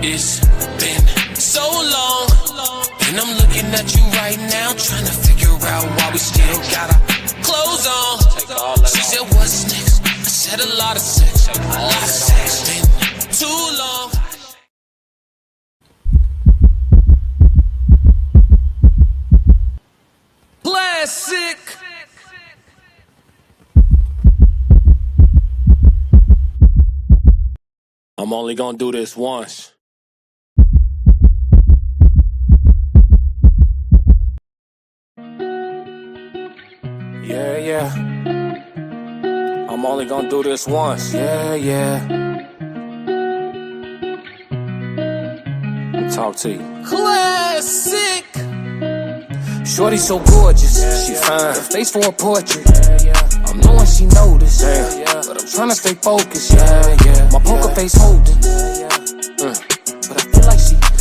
It's been so long, and I'm looking at you right now, trying to figure out why we still got our clothes on. She said, what's next? I said, a lot of sex. A lot of sex. Been too long. Classic. I'm only gonna do this once. Yeah. I'm only gonna do this once. Yeah. Talk to you. Classic. Shorty so gorgeous, she fine. Her face for a portrait. I'm knowing she noticed, but I'm trying to stay focused. Yeah. My poker face holding.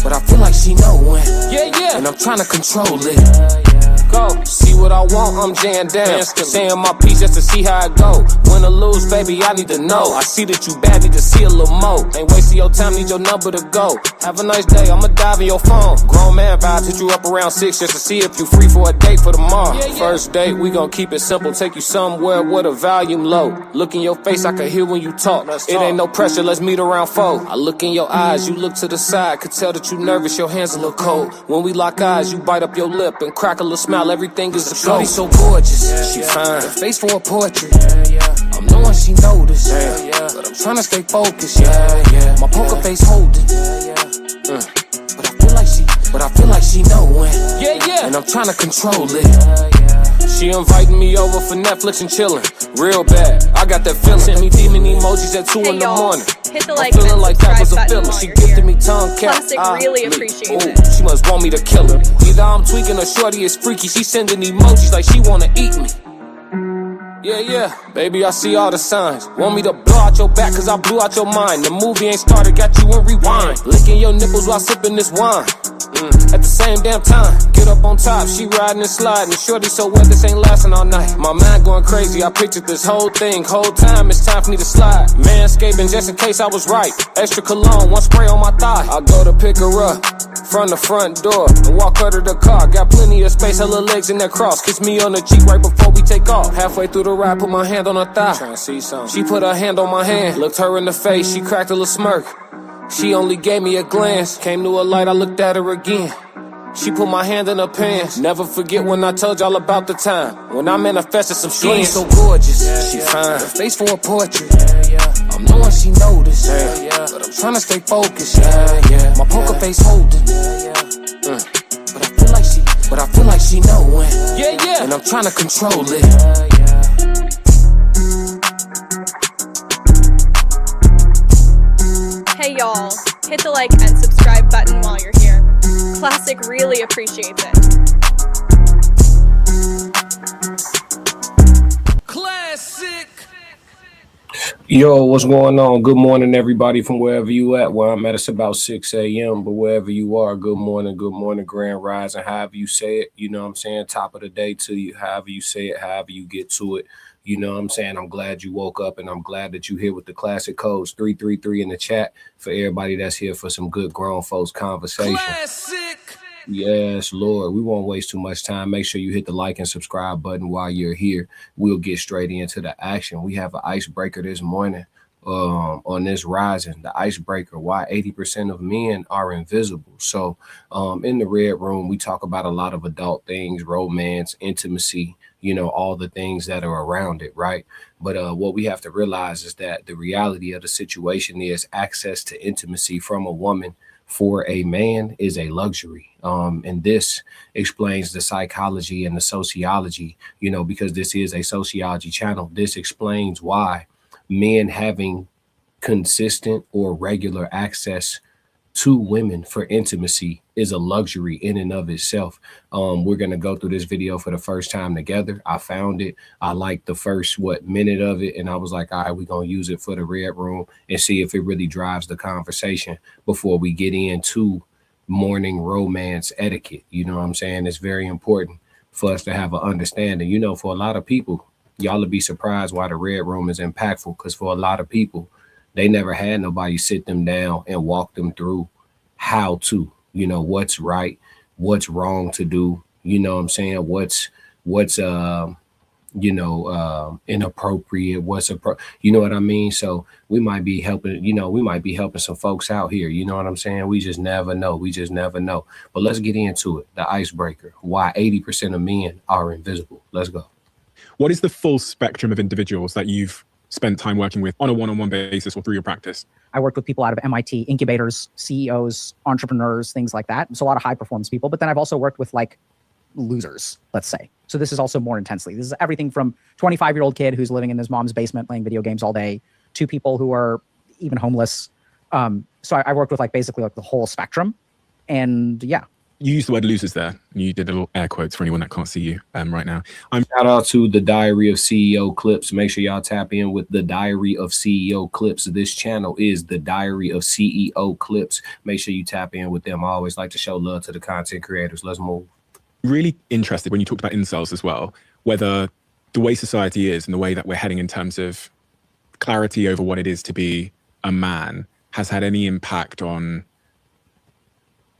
But I feel like she knowing. Yeah. And I'm trying to control it. Go. See what I want, I'm jammed down. Saying my piece just to see how it go. Win or lose, baby, I need to know. I see that you bad, need to see a little more. Ain't wasting your time, need your number to go. Have a nice day, I'ma dive in your phone. Grown man vibes, hit you up around 6 just to see if you free for a date for tomorrow. First date, we gon' keep it simple. Take you somewhere with a volume low. Look in your face, I can hear when you talk. It ain't no pressure, let's meet around 4. I look in your eyes, you look to the side. Could tell that you nervous, your hands a little cold. When we lock eyes, you bite up your lip and crack a little smile. Everything is a shorty so gorgeous, she fine. Her face for a portrait. I'm knowing she noticed, but I'm trying to stay focused. Yeah. My poker face holding. But I feel like she knowing. Yeah. And I'm trying to control it. She inviting me over for Netflix and chilling. Real bad, I got that feeling. Sent me demon emojis at 2 in the morning. Hit the like I'm feeling and like that was a subscribe feeling. button She while you're gifted here. me tongue cap. Classic really appreciates it. She must want me to kill her. Either I'm tweaking or shorty is freaky. She sending emojis like she wanna eat me. Yeah, baby, I see all the signs. Want me to blow out your back cause I blew out your mind. The movie ain't started, got you in rewind. Licking your nipples while sipping this wine. At the same damn time, get up on top, she riding and sliding. Shorty so wet, this ain't lasting all night. My mind going crazy, I pictured this whole thing. Whole time, it's time for me to slide. Manscaping just in case I was right. Extra cologne, one spray on my thigh. I go to pick her up from the front door and walk her to the car. Got plenty of space, her little legs in that cross. Kiss me on the cheek right before we take off. Halfway through the ride, put my hand on her thigh. Trying to see something. She put her hand on my hand, looked her in the face, she cracked a little smirk. She only gave me a glance. Came to a light, I looked at her again. She put my hand in her pants. Never forget when I told y'all about the time when I manifested some shit. Shorty so gorgeous, she fine. Her face for a portrait. I'm knowing she noticed, but I'm trying to stay focused. Yeah. My poker face holding. But I feel like she knowing. Yeah. And I'm trying to control it. Hey y'all, hit the like and subscribe button while you're here. Classic really appreciates it. Classic. Yo, what's going on? Good morning, everybody, from wherever you at. Where I'm at, it's about 6 a.m., but wherever you are, good morning, grand rising, however you say it, you know what I'm saying? Top of the day to you, however you say it, however you get to it. You know what I'm saying? I'm glad you woke up, and I'm glad that you're here with the classic codes 333 in the chat for everybody that's here for some good grown folks conversation. Classic. Yes, Lord. We won't waste too much time. Make sure you hit the like and subscribe button while you're here. We'll get straight into the action. We have an icebreaker this morning on this rising. The icebreaker, why 80% of men are invisible. So in the red room, we talk about a lot of adult things, romance, intimacy, you know, all the things that are around it, right? But what we have to realize is that the reality of the situation is access to intimacy from a woman for a man is a luxury. And this explains the psychology and the sociology, you know, because this is a sociology channel. This explains why men having consistent or regular access to women for intimacy is a luxury in and of itself. We're going to go through this video for the first time together. I found it. I liked the first minute of it. And I was like, all right, we're going to use it for the red room and see if it really drives the conversation before we get into morning romance etiquette. You know what I'm saying? It's very important for us to have an understanding. You know, for a lot of people, y'all will be surprised why the red room is impactful, because for a lot of people, they never had nobody sit them down and walk them through how to, what's right, what's wrong to do, you know what I'm saying? What's inappropriate, you know what I mean? So we might be helping, some folks out here, you know what I'm saying? We just never know. But let's get into it. The icebreaker, why 80% of men are invisible. Let's go. What is the full spectrum of individuals that you've spent time working with on a one-on-one basis or through your practice? I worked with people out of MIT, incubators, CEOs, entrepreneurs, things like that. So a lot of high performance people, but then I've also worked with like losers, let's say. So this is also more intensely. This is everything from 25-year-old kid who's living in his mom's basement playing video games all day to people who are even homeless. So I worked with like basically like the whole spectrum. And yeah. You used the word losers there. You did little air quotes for anyone that can't see you right now. Shout out to the Diary of CEO Clips. Make sure y'all tap in with the Diary of CEO Clips. This channel is the Diary of CEO Clips. Make sure you tap in with them. I always like to show love to the content creators. Let's move. Really interested when you talked about incels as well, whether the way society is and the way that we're heading in terms of clarity over what it is to be a man has had any impact on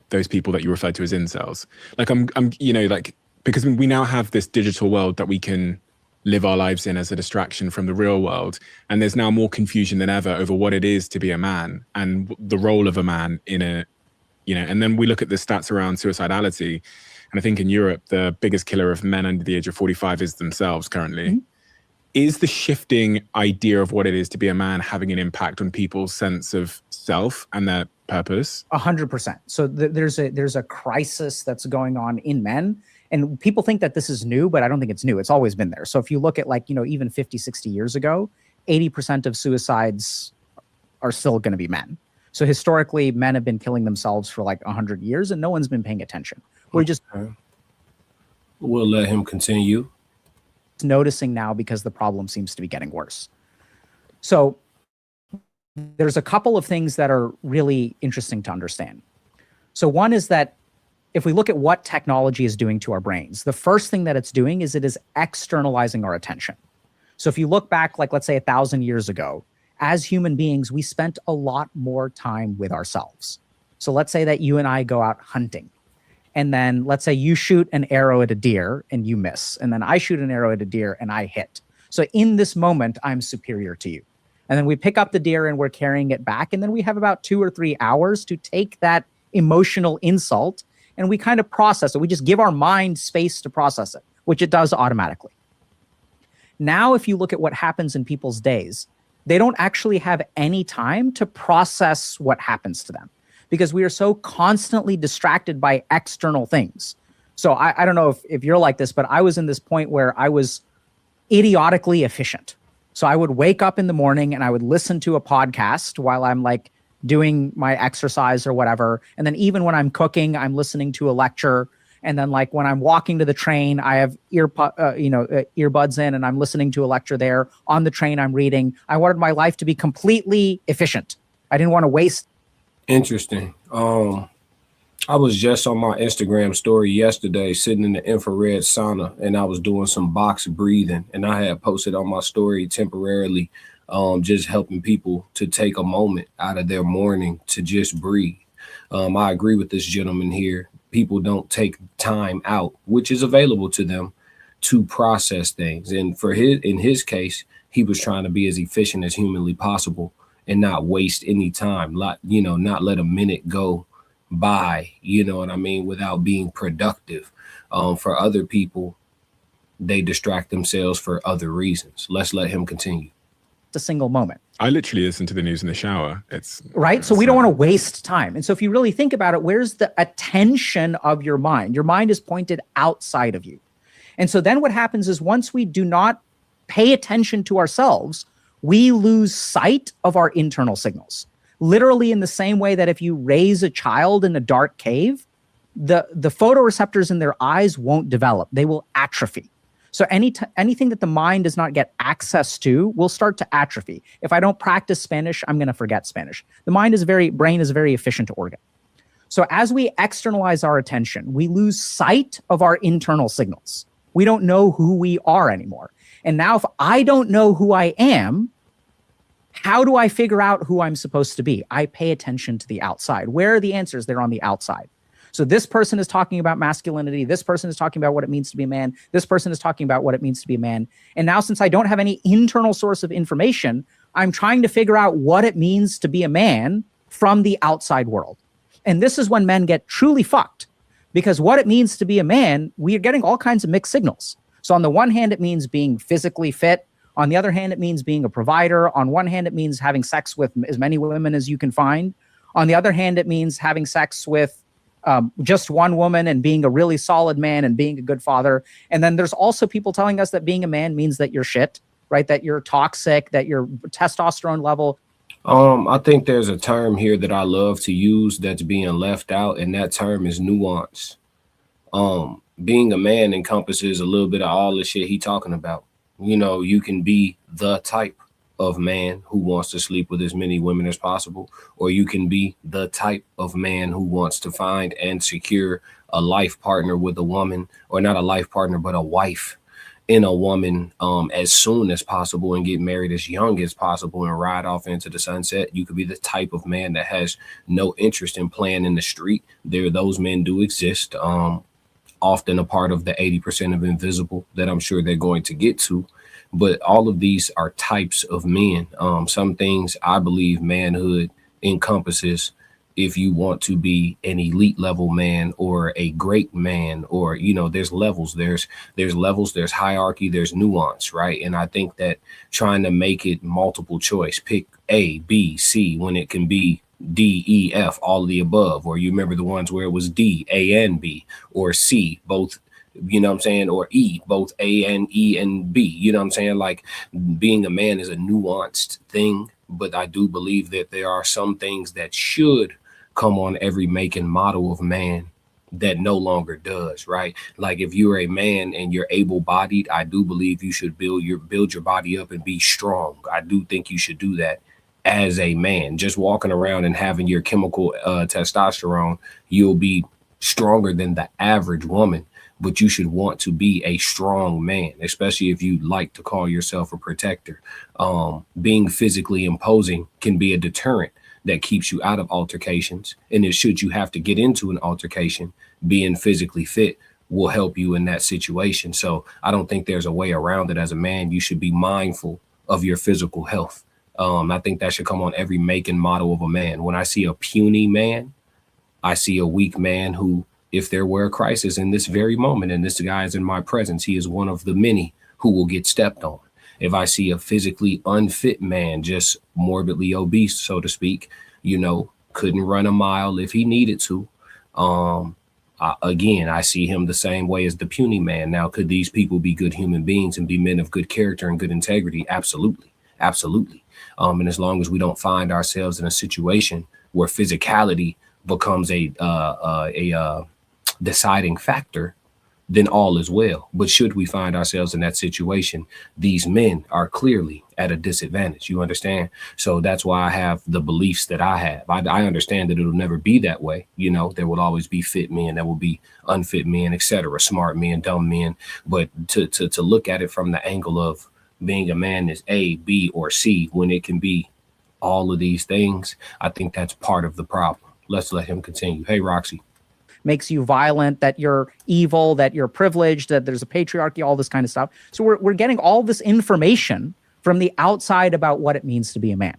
those people that you referred to as incels. Like because we now have this digital world that we can live our lives in as a distraction from the real world. And there's now more confusion than ever over what it is to be a man and the role of a man in and then we look at the stats around suicidality. And I think in Europe, the biggest killer of men under the age of 45 is themselves currently. Mm-hmm. Is the shifting idea of what it is to be a man having an impact on people's sense of self and their purpose? 100%. So there's a crisis that's going on in men. And people think that this is new, but I don't think it's new. It's always been there. So if you look at even 50, 60 years ago, 80% of suicides are still going to be men. So historically, men have been killing themselves for like 100 years and no one's been paying attention. We'll let him continue. Noticing now because the problem seems to be getting worse. So there's a couple of things that are really interesting to understand. So one is that if we look at what technology is doing to our brains, the first thing that it's doing is it is externalizing our attention. So if you look back, like let's say 1,000 years ago, as human beings, we spent a lot more time with ourselves. So let's say that you and I go out hunting. And then let's say you shoot an arrow at a deer and you miss. And then I shoot an arrow at a deer and I hit. So in this moment, I'm superior to you. And then we pick up the deer and we're carrying it back. And then we have about 2 or 3 hours to take that emotional insult and we kind of process it. We just give our mind space to process it, which it does automatically. Now, if you look at what happens in people's days, they don't actually have any time to process what happens to them, because we are so constantly distracted by external things. So I don't know if you're like this, but I was in this point where I was idiotically efficient. So I would wake up in the morning and I would listen to a podcast while I'm like doing my exercise or whatever. And then even when I'm cooking, I'm listening to a lecture. And then like when I'm walking to the train, I have earbuds in and I'm listening to a lecture there. On the train, I'm reading. I wanted my life to be completely efficient. I didn't want to waste. Interesting. I was just on my Instagram story yesterday sitting in the infrared sauna and I was doing some box breathing, and I had posted on my story temporarily just helping people to take a moment out of their morning to just breathe. I agree with this gentleman here. People don't take time out, which is available to them, to process things. And in his case, he was trying to be as efficient as humanly possible and not waste any time, not let a minute go by, you know what I mean, without being productive. For other people, they distract themselves for other reasons. Let's let him continue. A single moment. I literally listen to the news in the shower. It's right. So we don't want to waste time. And so if you really think about it, where's the attention of your mind? Your mind is pointed outside of you. And so then what happens is once we do not pay attention to ourselves, we lose sight of our internal signals. Literally in the same way that if you raise a child in a dark cave, the photoreceptors in their eyes won't develop. They will atrophy. So anything that the mind does not get access to will start to atrophy. If I don't practice Spanish, I'm going to forget Spanish. The brain is a very efficient organ. So as we externalize our attention, we lose sight of our internal signals. We don't know who we are anymore. And now if I don't know who I am, How do I figure out who I'm supposed to be? I pay attention to the outside. Where are the answers? They're on the outside. So this person is talking about masculinity. This person is talking about what it means to be a man. This person is talking about what it means to be a man. And now, since I don't have any internal source of information, I'm trying to figure out what it means to be a man from the outside world. And this is when men get truly fucked, because what it means to be a man, we are getting all kinds of mixed signals. So on the one hand, it means being physically fit. On the other hand, it means being a provider. On one hand, it means having sex with as many women as you can find. On the other hand, it means having sex with just one woman and being a really solid man and being a good father. And then there's also people telling us that being a man means that you're shit, right? That you're toxic, that your testosterone level. I think there's a term here that I love to use that's being left out, and that term is nuance. Being a man encompasses a little bit of all the shit he talking about. You know, you can be the type of man who wants to sleep with as many women as possible, or you can be the type of man who wants to find and secure a life partner with a woman, or not a life partner, but a wife in a woman as soon as possible, and get married as young as possible and ride off into the sunset. You could be the type of man that has no interest in playing in the street. Those men do exist. Often a part of the 80% of invisible that I'm sure they're going to get to. But all of these are types of men. Some things I believe manhood encompasses. If you want to be an elite level man or a great man, or, you know, there's levels, there's levels, there's hierarchy, there's nuance, right? And I think that trying to make it multiple choice, pick A, B, C, when it can be D, E, F, all of the above, or you remember the ones where it was D, A, and B, or C, both, you know what I'm saying, or E, both A and E and B, you know what I'm saying? Like, being a man is a nuanced thing, but I do believe that there are some things that should come on every make and model of man that no longer does, right? Like, if you're a man and you're able-bodied, I do believe you should build your body up and be strong. I do think you should do that as a man. Just walking around and having your chemical testosterone, you'll be stronger than the average woman, but you should want to be a strong man, especially if you like to call yourself a protector. Being physically imposing can be a deterrent that keeps you out of altercations. And if should you have to get into an altercation, being physically fit will help you in that situation. So I don't think there's a way around it. As a man, you should be mindful of your physical health. I think that should come on every make and model of a man. When I see a puny man, I see a weak man who, if there were a crisis in this very moment, and this guy is in my presence, he is one of the many who will get stepped on. If I see a physically unfit man, just morbidly obese, so to speak, you know, couldn't run a mile if he needed to. Again, I see him the same way as the puny man. Now, could these people be good human beings and be men of good character and good integrity? Absolutely. Absolutely. And as long as we don't find ourselves in a situation where physicality becomes a deciding factor, then all is well. But should we find ourselves in that situation, these men are clearly at a disadvantage. You understand? So that's why I have the beliefs that I have. I understand that it'll never be that way. You know, there will always be fit men, there will be unfit men, etc., smart men, dumb men. But to look at it from the angle of being a man is A, B, or C, when it can be all of these things, I think that's part of the problem. Let's let him continue. Hey, Roxy. Makes you violent, that you're evil, that you're privileged, that there's a patriarchy, all this kind of stuff. So we're getting all this information from the outside about what it means to be a man.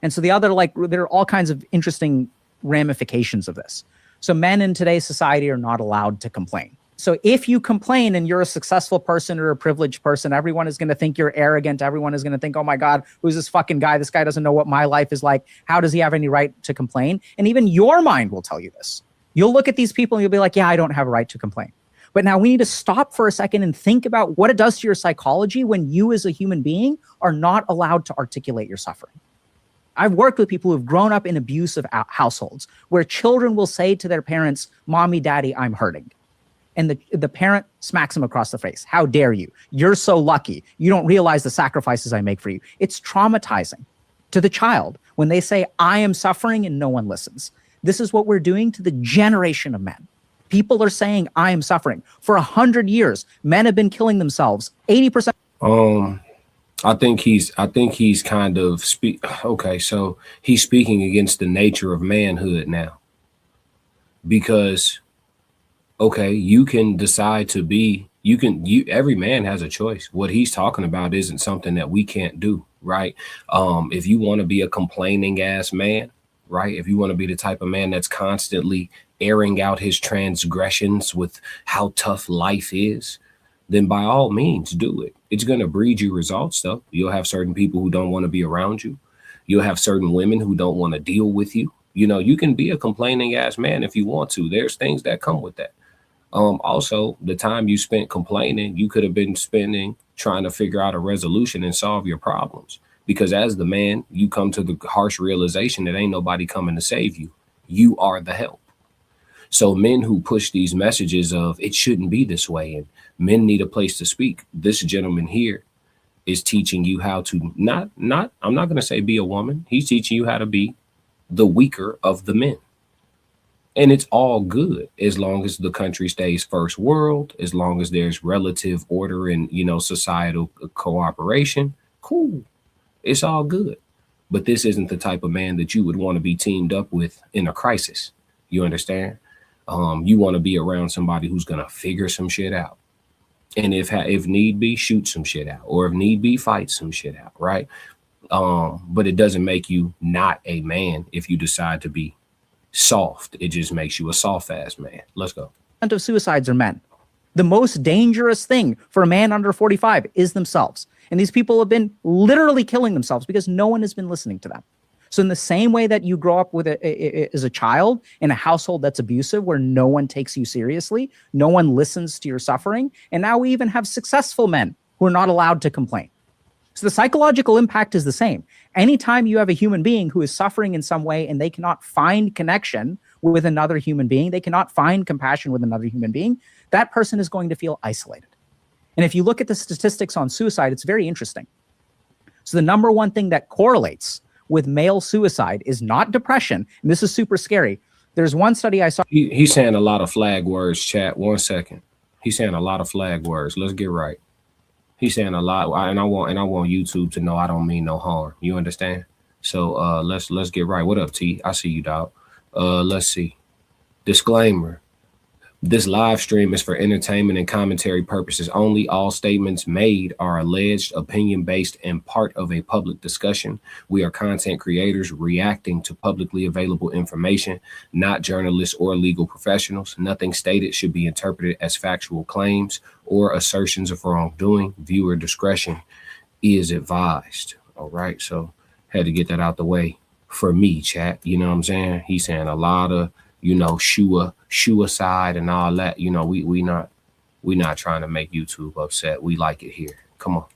And so there are all kinds of interesting ramifications of this. So men in today's society are not allowed to complain. So if you complain and you're a successful person or a privileged person, everyone is going to think you're arrogant. Everyone is going to think, oh my God, who's this fucking guy? This guy doesn't know what my life is like. How does he have any right to complain? And even your mind will tell you this. You'll look at these people and you'll be like, yeah, I don't have a right to complain. But now we need to stop for a second and think about what it does to your psychology when you as a human being are not allowed to articulate your suffering. I've worked with people who've grown up in abusive households where children will say to their parents, Mommy, Daddy, I'm hurting. And the parent smacks them across the face. How dare you? You're so lucky. You don't realize the sacrifices I make for you. It's traumatizing to the child when they say, I am suffering and no one listens. This is what we're doing to the generation of men. People are saying, I am suffering. For 100 years, men have been killing themselves. 80%. I think he's kind of okay, so he's speaking against the nature of manhood now. Because okay, you can decide to be, every man has a choice. What he's talking about isn't something that we can't do, right? If you want to be a complaining ass man, right? If you want to be the type of man that's constantly airing out his transgressions with how tough life is, then by all means do it. It's going to breed you results though. You'll have certain people who don't want to be around you. You'll have certain women who don't want to deal with you. You know, you can be a complaining ass man if you want to. There's things that come with that. Also, the time you spent complaining, you could have been spending trying to figure out a resolution and solve your problems. Because as the man, you come to the harsh realization that ain't nobody coming to save you. You are the help. So men who push these messages of it shouldn't be this way and men need a place to speak. This gentleman here is teaching you how to I'm not going to say be a woman. He's teaching you how to be the weaker of the men. And it's all good as long as the country stays first world, as long as there's relative order and, you know, societal cooperation. Cool. It's all good. But this isn't the type of man that you would want to be teamed up with in a crisis. You understand? You want to be around somebody who's going to figure some shit out. And if need be, shoot some shit out, or if need be, fight some shit out. Right. But it doesn't make you not a man if you decide to be soft. It just makes you a soft ass man. Let's go. Of suicides are men. The most dangerous thing for a man under 45 is themselves. And these people have been literally killing themselves because no one has been listening to them. So in the same way that you grow up with as a child in a household that's abusive, where no one takes you seriously, no one listens to your suffering. And now we even have successful men who are not allowed to complain. So the psychological impact is the same. Anytime you have a human being who is suffering in some way and they cannot find connection with another human being, they cannot find compassion with another human being, that person is going to feel isolated. And if you look at the statistics on suicide, it's very interesting. So the number one thing that correlates with male suicide is not depression. And this is super scary. There's one study I saw. He's saying a lot of flag words, chat. 1 second. He's saying a lot of flag words. Let's get right. He's saying a lot, and I want YouTube to know I don't mean no harm. You understand? So let's get right. What up, T? I see you, dog. Let's see. Disclaimer. This live stream is for entertainment and commentary purposes only. All statements made are alleged, opinion-based, and part of a public discussion. We are content creators reacting to publicly available information, not journalists or legal professionals. Nothing stated should be interpreted as factual claims or assertions of wrongdoing. Viewer discretion is advised. All right, so had to get that out the way for me, chat. You know what I'm saying? He's saying a lot of, you know, suicide and all that. You know, we not trying to make YouTube upset. We like it here. Come on.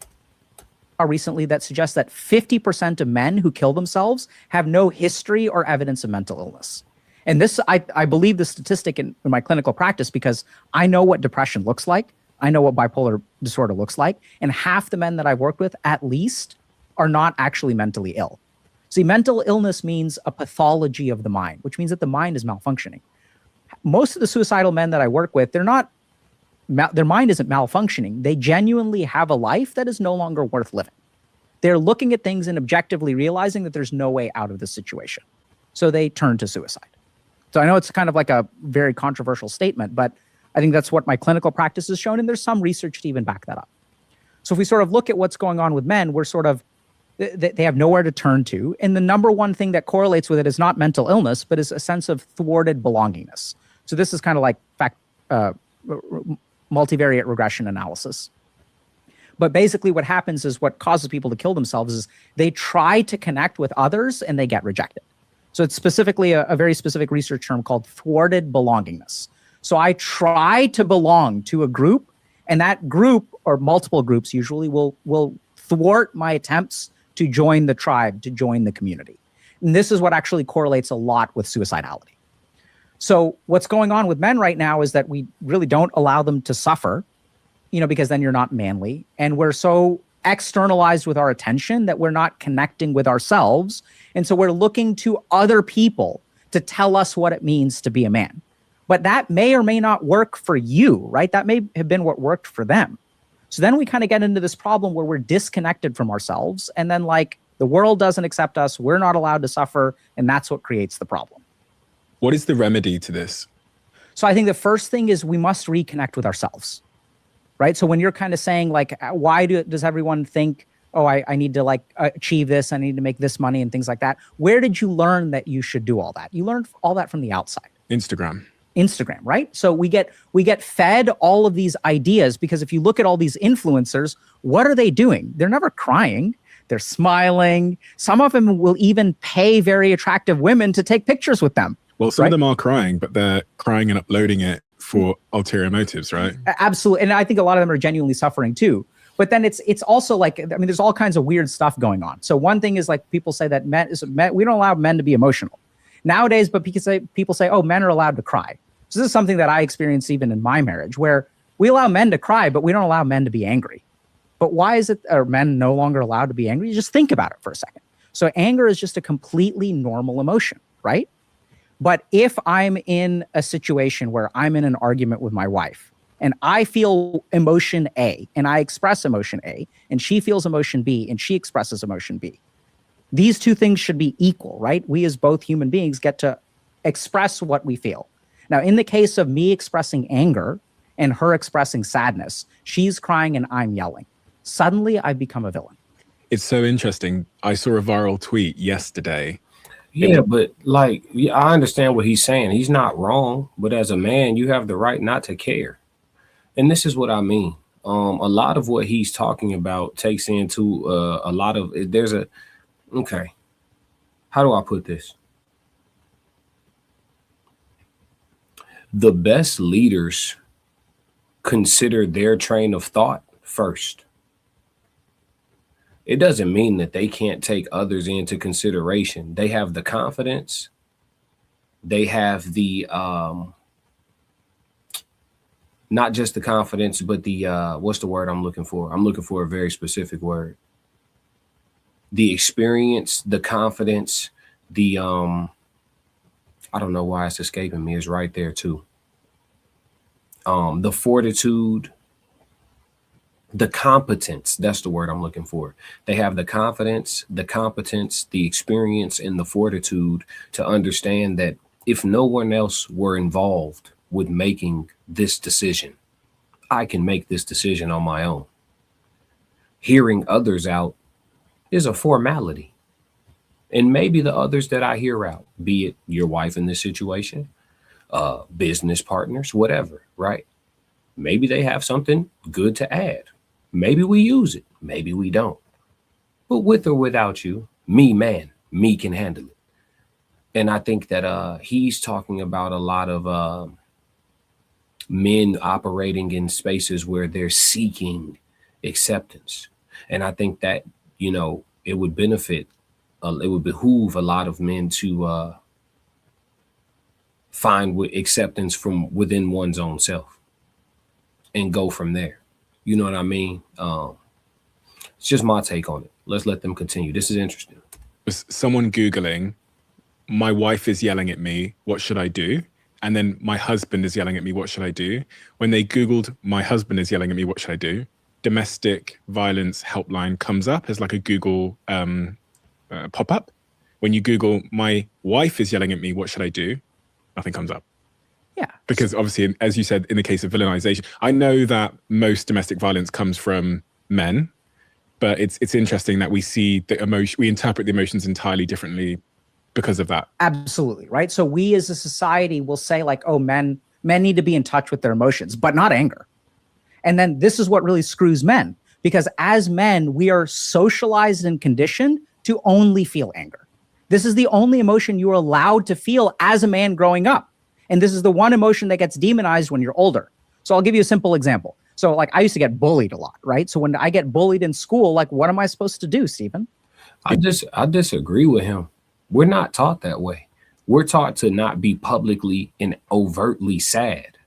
Recently that suggests that 50% of men who kill themselves have no history or evidence of mental illness. And this, I believe the statistic in my clinical practice because I know what depression looks like. I know what bipolar disorder looks like. And half the men that I've worked with, at least, are not actually mentally ill. See, mental illness means a pathology of the mind, which means that the mind is malfunctioning. Most of the suicidal men that I work with, their mind isn't malfunctioning. They genuinely have a life that is no longer worth living. They're looking at things and objectively realizing that there's no way out of the situation. So they turn to suicide. So I know it's kind of like a very controversial statement, but I think that's what my clinical practice has shown, and there's some research to even back that up. So if we sort of look at what's going on with men, we're sort of, they have nowhere to turn to. And the number one thing that correlates with it is not mental illness, but is a sense of thwarted belongingness. So this is kind of like multivariate regression analysis. But basically what happens is what causes people to kill themselves is they try to connect with others and they get rejected. So it's specifically a very specific research term called thwarted belongingness. So I try to belong to a group, and that group, or multiple groups usually, will thwart my attempts to join the tribe, to join the community. And this is what actually correlates a lot with suicidality. So what's going on with men right now is that we really don't allow them to suffer, because then you're not manly. And we're so externalized with our attention that we're not connecting with ourselves. And so we're looking to other people to tell us what it means to be a man. But that may or may not work for you, right? That may have been what worked for them. So then we kind of get into this problem where we're disconnected from ourselves, and then like the world doesn't accept us, we're not allowed to suffer, and that's what creates the problem. What is the remedy to this? So I think the first thing is we must reconnect with ourselves, right? So when you're kind of saying like, why does everyone think, oh, I need to like achieve this, I need to make this money and things like that. Where did you learn that you should do all that? You learned all that from the outside. Instagram, right? So we get fed all of these ideas, because if you look at all these influencers, what are they doing? They're never crying. They're smiling. Some of them will even pay very attractive women to take pictures with them. Well, some of them are crying, but they're crying and uploading it for ulterior motives, right? Absolutely. And I think a lot of them are genuinely suffering too. But then it's also like, I mean, there's all kinds of weird stuff going on. So one thing is like people say that men, we don't allow men to be emotional nowadays, but people say, oh, men are allowed to cry. So this is something that I experienced even in my marriage, where we allow men to cry, but we don't allow men to be angry. But why is it, are men no longer allowed to be angry? You just think about it for a second. So anger is just a completely normal emotion, right? But if I'm in a situation where I'm in an argument with my wife and I feel emotion A and I express emotion A, and she feels emotion B and she expresses emotion B, these two things should be equal, right? We as both human beings get to express what we feel. Now, in the case of me expressing anger and her expressing sadness, she's crying and I'm yelling. Suddenly I've become a villain. It's so interesting. I saw a viral tweet yesterday. Yeah, but like, I understand what he's saying. He's not wrong, but as a man, you have the right not to care. And this is what I mean. A lot of what he's talking about takes into a lot of, okay, how do I put this? The best leaders consider their train of thought first. It doesn't mean that they can't take others into consideration. They have the confidence. They have the, not just the confidence, but the, what's the word I'm looking for? I'm looking for a very specific word. The experience, the confidence, the, I don't know why it's escaping me. It's right there too. The fortitude, the competence, that's the word I'm looking for. They have the confidence, the competence, the experience, and the fortitude to understand that if no one else were involved with making this decision, I can make this decision on my own. Hearing others out is a formality. And maybe the others that I hear out, be it your wife in this situation, business partners, whatever, right? Maybe they have something good to add. Maybe we use it. Maybe we don't. But with or without you, me can handle it. And I think that he's talking about a lot of men operating in spaces where they're seeking acceptance. And I think that, you know, it would behoove a lot of men to find acceptance from within one's own self and go from there. You know what I mean? It's just my take on it. Let's let them continue. This is interesting. Was someone Googling, my wife is yelling at me, what should I do? And then my husband is yelling at me, what should I do? When they Googled, my husband is yelling at me, what should I do? Domestic violence helpline comes up as like a Google pop-up. When you Google, my wife is yelling at me, what should I do? Nothing comes up. Yeah. Because obviously, as you said, in the case of villainization, I know that most domestic violence comes from men, but it's interesting that we see the emotion, we interpret the emotions entirely differently because of that. Absolutely, right? So we as a society will say like, oh, men need to be in touch with their emotions, but not anger. And then this is what really screws men, because as men, we are socialized and conditioned to only feel anger. This is the only emotion you are allowed to feel as a man growing up. And this is the one emotion that gets demonized when you're older. So I'll give you a simple example. So like I used to get bullied a lot, right? So when I get bullied in school, like what am I supposed to do, Stephen? I disagree with him. We're not taught that way. We're taught to not be publicly and overtly sad.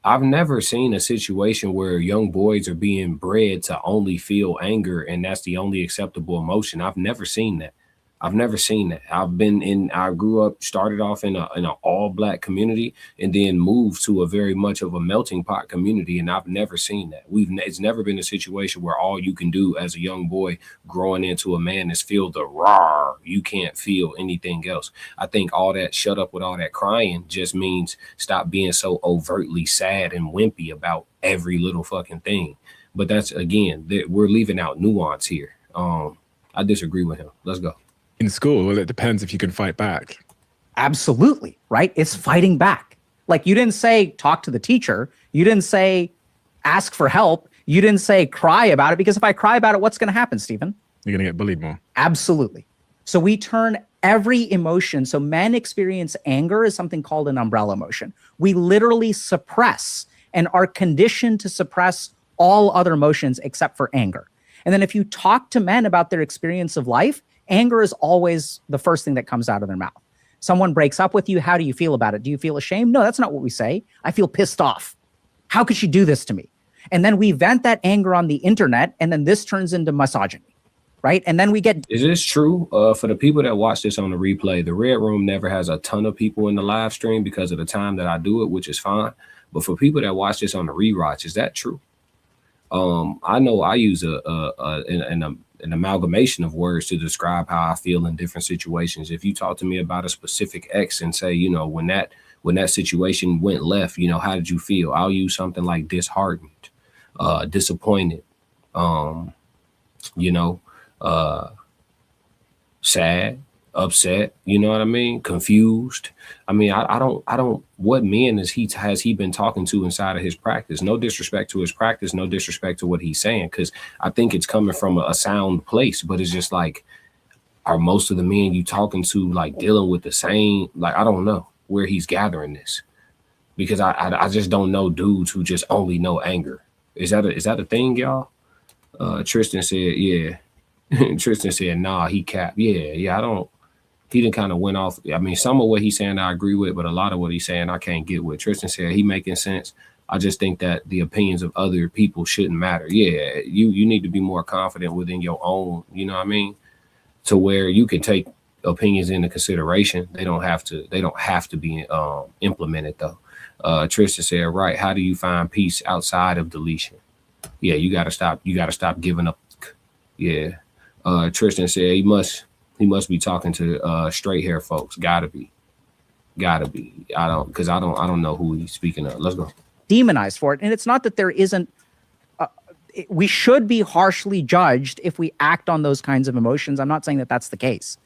I've never seen a situation where young boys are being bred to only feel anger and that's the only acceptable emotion. I've never seen that. I've never seen that. I grew up, started off in an all black community, and then moved to a very much of a melting pot community. And I've never seen that. It's never been a situation where all you can do as a young boy growing into a man is feel the roar. You can't feel anything else. I think all that shut up with all that crying just means stop being so overtly sad and wimpy about every little fucking thing. But that's, again, we're leaving out nuance here. I disagree with him. Let's go. In school, well, it depends if you can fight back. Absolutely, right? It's fighting back. Like, you didn't say talk to the teacher. You didn't say ask for help. You didn't say cry about it, because if I cry about it, what's going to happen, Stephen? You're going to get bullied more. Absolutely. So we turn every emotion. So men experience anger as something called an umbrella emotion. We literally suppress and are conditioned to suppress all other emotions except for anger. And then if you talk to men about their experience of life, anger is always the first thing that comes out of their mouth. Someone breaks up with you. How do you feel about it? Do you feel ashamed? No, that's not what we say. I feel pissed off. How could she do this to me? And then we vent that anger on the internet, and then this turns into misogyny, right? And then we get... Is this true? For the people that watch this on the replay, the Red Room never has a ton of people in the live stream because of the time that I do it, which is fine. But for people that watch this on the rewatch, is that true? I know I use an amalgamation of words to describe how I feel in different situations. If you talk to me about a specific ex and say, you know, when that situation went left, you know, how did you feel? I'll use something like disheartened, disappointed, you know, sad, upset, you know what I mean? Confused. I mean, I don't, what men has he been talking to inside of his practice? No disrespect to his practice, no disrespect to what he's saying, because I think it's coming from a sound place, but it's just like, are most of the men you talking to like dealing with the same, like, I don't know where he's gathering this, because I just don't know dudes who just only know anger. Is that a thing, y'all? Tristan said, yeah. Tristan said, nah, he capped. Yeah, I don't. He didn't kind of went off. I mean, some of what he's saying I agree with, but a lot of what he's saying I can't get with. Tristan said he making sense. I just think that the opinions of other people shouldn't matter. Yeah, you need to be more confident within your own, you know what I mean? To where you can take opinions into consideration. They don't have to be implemented though. Tristan said, right, how do you find peace outside of deletion? Yeah, you gotta stop giving up. Yeah. Tristan said he must be talking to straight hair folks. Gotta be. I don't know who he's speaking of. Let's go. Demonized for it. And it's not that there isn't, we should be harshly judged if we act on those kinds of emotions. I'm not saying that that's the case.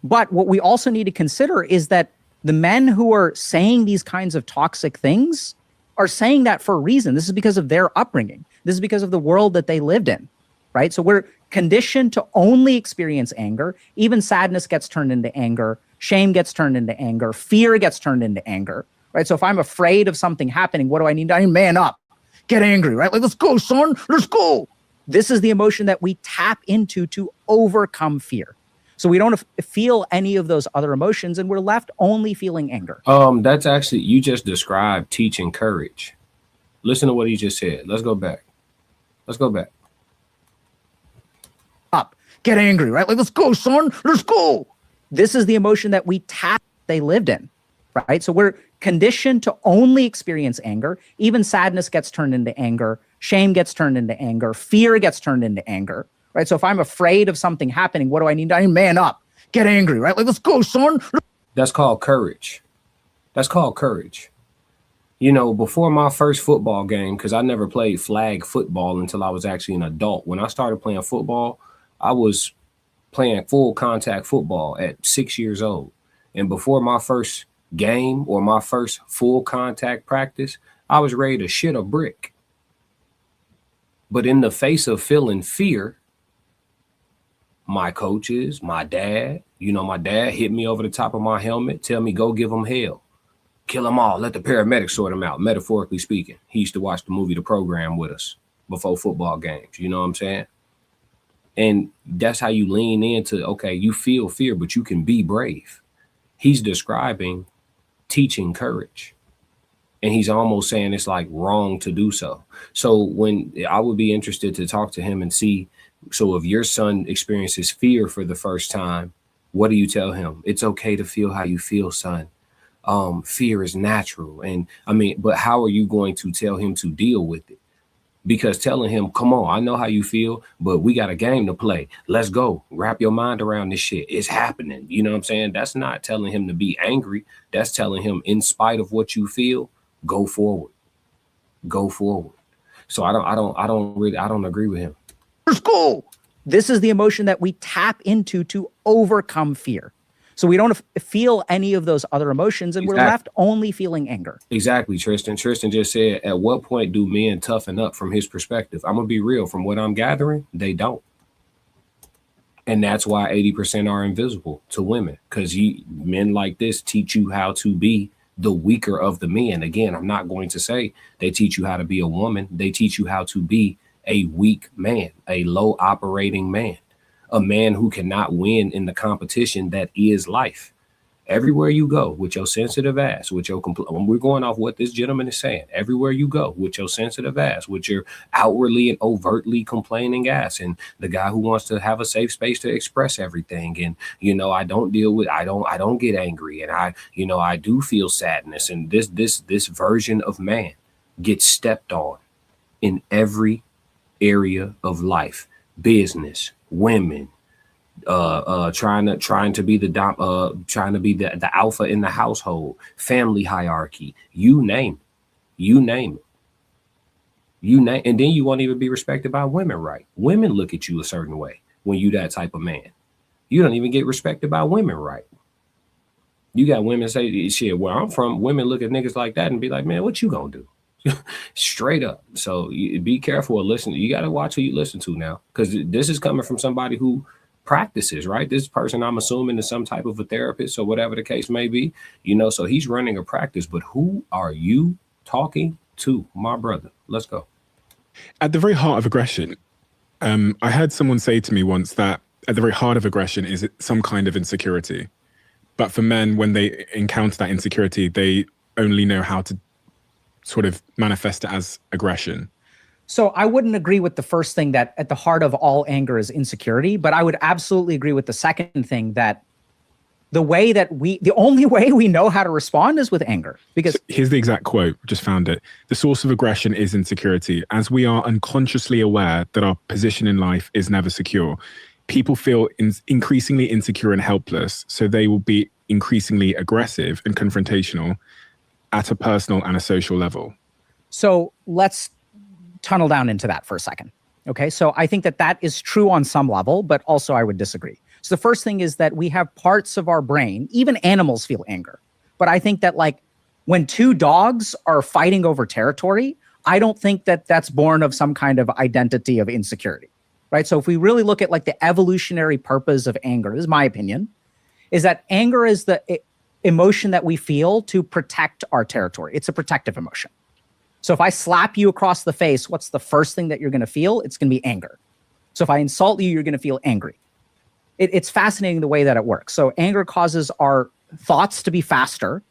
But what we also need to consider is that the men who are saying these kinds of toxic things are saying that for a reason. This is because of their upbringing. This is because of the world that they lived in, right? So we're conditioned to only experience anger. Even sadness gets turned into anger. Shame gets turned into anger. Fear gets turned into anger, right? So if I'm afraid of something happening, what do I need? I need to man up, get angry, right? Like, let's go, son, let's go. This is the emotion that we tap into to overcome fear. So we don't feel any of those other emotions, and we're left only feeling anger. That's actually, you just described teaching courage. Listen to what he just said. Let's go back. Up, get angry, right? Like, let's go, son, let's go. This is the emotion that we tap they lived in, right? So we're conditioned to only experience anger. Even sadness gets turned into anger. Shame gets turned into anger. Fear gets turned into anger, right? So if I'm afraid of something happening, what do I need? I need to man up, get angry, right? Like, let's go, son. That's called courage. You know, before my first football game, because I never played flag football until I was actually an adult. When I started playing football, I was playing full contact football at 6 years old. And before my first game or my first full contact practice, I was ready to shit a brick. But in the face of feeling fear, my coaches, my dad hit me over the top of my helmet, tell me, go give them hell. Kill them all. Let the paramedics sort them out, metaphorically speaking. He used to watch the movie The Program with us before football games. You know what I'm saying? And that's how you lean into, okay, you feel fear, but you can be brave. He's describing teaching courage. And he's almost saying it's like wrong to do so. So when I would be interested to talk to him and see, so if your son experiences fear for the first time, What do you tell him? It's okay to feel how you feel, son. Fear is natural. And I mean, but how are you going to tell him to deal with it? Because telling him, come on, I know how you feel, but we got a game to play. Let's go. Wrap your mind around this shit. It's happening. You know what I'm saying? That's not telling him to be angry. That's telling him, in spite of what you feel, go forward. Go forward. So I don't agree with him. School. This is the emotion that we tap into to overcome fear. So we don't feel any of those other emotions, and we're left only feeling anger. Exactly, Tristan. Tristan just said, at what point do men toughen up from his perspective? I'm going to be real. From what I'm gathering, they don't. And that's why 80% are invisible to women, because men like this teach you how to be the weaker of the men. Again, I'm not going to say they teach you how to be a woman. They teach you how to be a weak man, a low operating man, a man who cannot win in the competition that is life. Everywhere you go with your sensitive ass, with your we're going off what this gentleman is saying. Everywhere you go with your sensitive ass, with your outwardly and overtly complaining ass, and the guy who wants to have a safe space to express everything. And I don't get angry, and I do feel sadness. And this version of man gets stepped on in every area of life, business, women, trying to be the alpha in the household, family hierarchy, you name it. And then you won't even be respected by women, right? Women look at you a certain way when you that type of man. You don't even get respected by women, right? You got women say, shit, where I'm from, women look at niggas like that and be like, man, what you gonna do? Straight up. So be careful of listening. You got to watch who you listen to now, because this is coming from somebody who practices, right? This person, I'm assuming, is some type of a therapist or whatever the case may be, so he's running a practice. But who are you talking to, my brother? Let's go. At the very heart of aggression, I heard someone say to me once that at the very heart of aggression is some kind of insecurity. But for men, when they encounter that insecurity, they only know how to sort of manifest it as aggression. So I wouldn't agree with the first thing, that at the heart of all anger is insecurity, but I would absolutely agree with the second thing, that the only way we know how to respond is with anger. Because here's the exact quote, just found it. The source of aggression is insecurity. As we are unconsciously aware that our position in life is never secure, people feel increasingly insecure and helpless, so they will be increasingly aggressive and confrontational at a personal and a social level. So let's tunnel down into that for a second. Okay, so I think that is true on some level, but also I would disagree. So the first thing is that we have parts of our brain, even animals feel anger. But I think that, like, when two dogs are fighting over territory, I don't think that that's born of some kind of identity of insecurity, right? So if we really look at like the evolutionary purpose of anger, this is my opinion, is that anger is the emotion that we feel to protect our territory. It's a protective emotion. So if I slap you across the face, what's the first thing that you're going to feel? It's going to be anger. So if I insult you, you're going to feel angry. It's fascinating the way that it works. So anger causes our thoughts to be faster.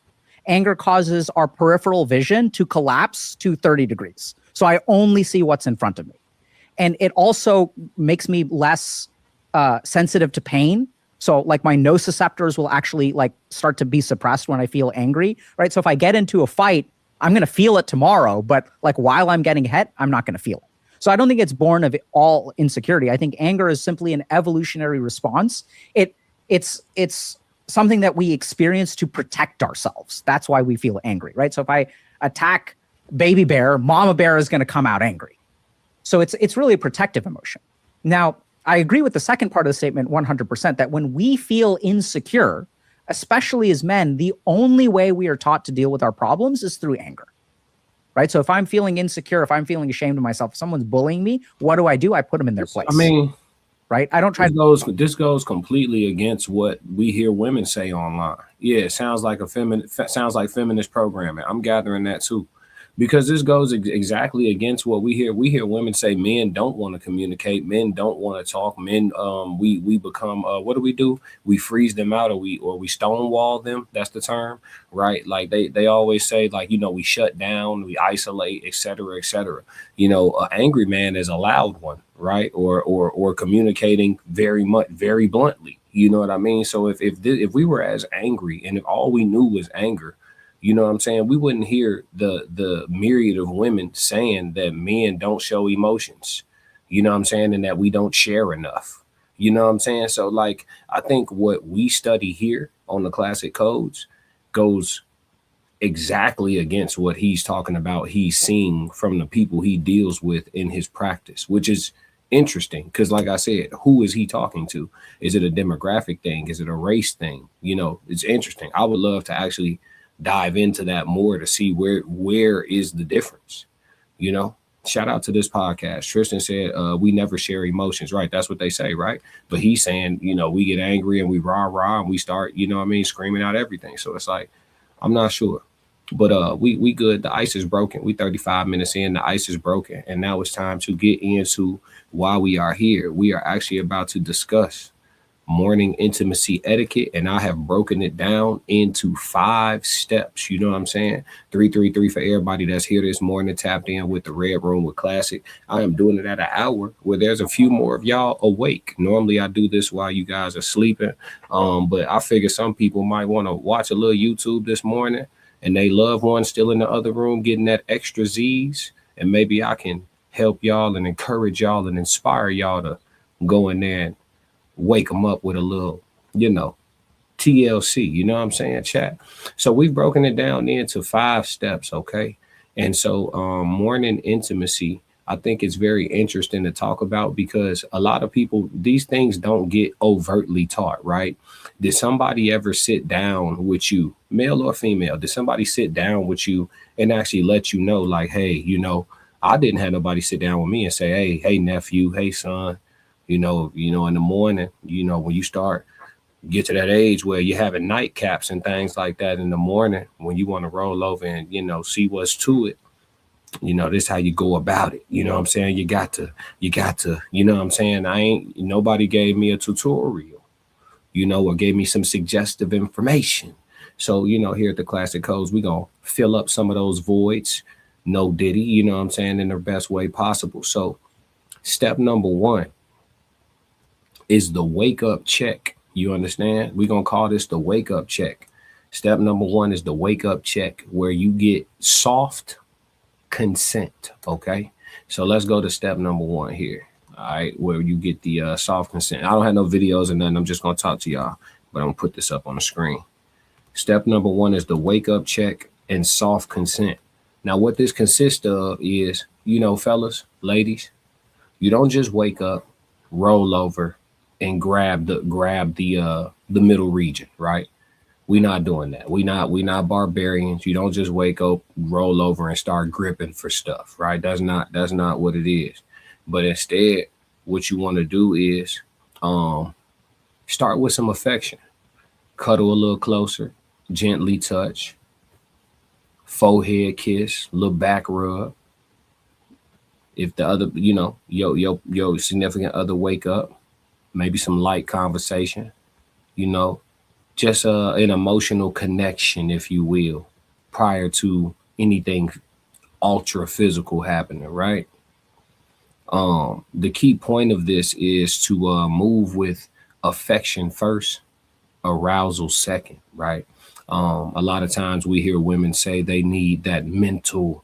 Anger causes our peripheral vision to collapse to 30 degrees. So I only see what's in front of me. And it also makes me less sensitive to pain. So like my nociceptors will actually like start to be suppressed when I feel angry, right? So if I get into a fight, I'm going to feel it tomorrow, but like while I'm getting hit, I'm not going to feel it. So I don't think it's born of all insecurity. I think anger is simply an evolutionary response. It's something that we experience to protect ourselves. That's why we feel angry, right? So if I attack baby bear, mama bear is going to come out angry. So it's really a protective emotion. Now, I agree with the second part of the statement 100%, that when we feel insecure, especially as men, the only way we are taught to deal with our problems is through anger, right? So if I'm feeling insecure, if I'm feeling ashamed of myself, if someone's bullying me, what do? I put them in their place. I mean, right? I don't try this goes completely against what we hear women say online. Yeah, it sounds like feminist programming. I'm gathering that too. because this goes exactly against what we hear. We hear women say men don't want to communicate, men don't want to talk, men we become what do? We freeze them out, or we stonewall them. That's the term, right? Like they always say, like, we shut down, we isolate, etc., etc. An angry man is a loud one, right? Or communicating very bluntly. You know what I mean? So if we were as angry, and if all we knew was anger, you know what I'm saying, we wouldn't hear the myriad of women saying that men don't show emotions, you know what I'm saying, and that we don't share enough. You know what I'm saying? So, like, I think what we study here on the classic codes goes exactly against what he's talking about. He's seeing from the people he deals with in his practice, which is interesting because, like I said, who is he talking to? Is it a demographic thing? Is it a race thing? It's interesting. I would love to actually dive into that more to see where is the difference. Shout out to this podcast. Tristan said we never share emotions, right? That's what they say, right? But he's saying, we get angry and we rah and we start, screaming out everything. So it's like, I'm not sure. But we good. The ice is broken. We 35 minutes in, the ice is broken. And now it's time to get into why we are here. We are actually about to discuss morning intimacy etiquette, and I have broken it down into 5 steps. You know what I'm saying? 333 for everybody that's here this morning, tapped in with the Red Room with Classic. I am doing it at an hour where there's a few more of y'all awake. Normally I do this while you guys are sleeping, but I figure some people might want to watch a little YouTube this morning, and they loved one still in the other room getting that extra Z's, and maybe I can help y'all and encourage y'all and inspire y'all to go in there and wake them up with a little, TLC, you know what I'm saying, chat? So we've broken it down into 5 steps, okay? And so morning intimacy, I think it's very interesting to talk about because a lot of people, these things don't get overtly taught, right? Did somebody ever sit down with you, male or female? Did somebody sit down with you and actually let you know, like, hey, I didn't have nobody sit down with me and say, hey, nephew, hey, son, in the morning, when you get to that age where you're having nightcaps and things like that in the morning, when you want to roll over and, see what's to it, this is how you go about it. You know what I'm saying? You got to, you know what I'm saying? Nobody gave me a tutorial, or gave me some suggestive information. So, here at the Classic Codes, we're going to fill up some of those voids. No diddy, you know what I'm saying, in the best way possible. So step number 1 is the wake up check. You understand? We're going to call this the wake up check. Step number 1 is the wake up check, where you get soft consent. Okay. So let's go to step number 1 here. All right. Where you get the soft consent. I don't have no videos or nothing. I'm just going to talk to y'all, but I'm going to put this up on the screen. Step number 1 is the wake up check and soft consent. Now, what this consists of is, fellas, ladies, you don't just wake up, roll over, and grab the middle region, right? We're not doing that. We not barbarians. You don't just wake up, roll over, and start gripping for stuff, right? That's not what it is. But instead, what you want to do is start with some affection. Cuddle a little closer, gently touch, forehead kiss, little back rub. If the other, your significant other wake up, maybe some light conversation, just an emotional connection, if you will, prior to anything ultra physical happening, right? The key point of this is to move with affection first, arousal second, right? A lot of times we hear women say they need that mental